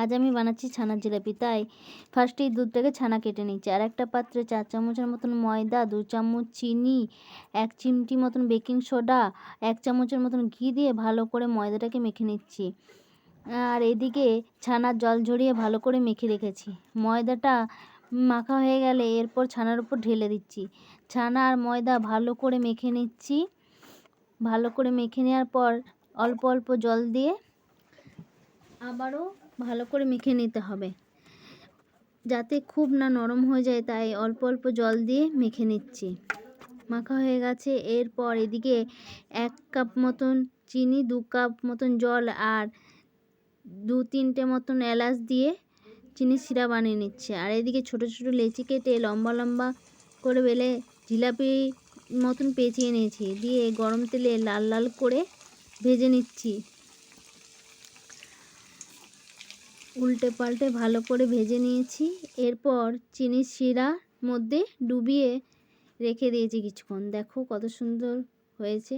আজ আমি বানাচ্ছি ছানার জিলাপি। তাই ফার্স্টেই দুধটাকে ছানা কেটে নিচ্ছি। আর একটা পাত্রে 4 চামচের মতন ময়দা, 2 চামচ চিনি, 1 চিমটি মতন বেকিং সোডা, 1 চামচের মতন ঘি দিয়ে ভালো করে ময়দাটাকে মেখে নিচ্ছি। আর এদিকে ছানার জল ঝরিয়ে ভালো করে মেখে রেখেছি। ময়দাটা মাখা হয়ে গেলে এরপর ছানার উপর ঢেলে দিচ্ছি। ছানা আর ময়দা ভালো করে মেখে নিচ্ছি। ভালো করে মেখে নেওয়ার পর অল্প অল্প জল দিয়ে আবারও ভালো করে মেখে নিতে হবে, যাতে খুব না নরম হয়ে যায়। তাই অল্প অল্প জল দিয়ে মেখে নিচ্ছি। মাখা হয়ে গেছে। এরপর এদিকে 1 কাপ মতন চিনি, 2 কাপ মতন জল আর 2-3টে মতন এলাচ দিয়ে চিনির শিরা বানিয়ে নিচ্ছে। আর এদিকে ছোট ছোট লেচি কেটে লম্বা লম্বা করে বেলে জিলাপি মতন পেঁচিয়ে নিয়েছি। দিয়ে গরম তেলে লাল লাল করে ভেজে নিচ্ছি। উল্টে পাল্টে ভালো করে ভেজে নিয়েছি। এরপর চিনির শিরার মধ্যে ডুবিয়ে রেখে দিয়েছি কিছুক্ষণ। দেখো কত সুন্দর হয়েছে।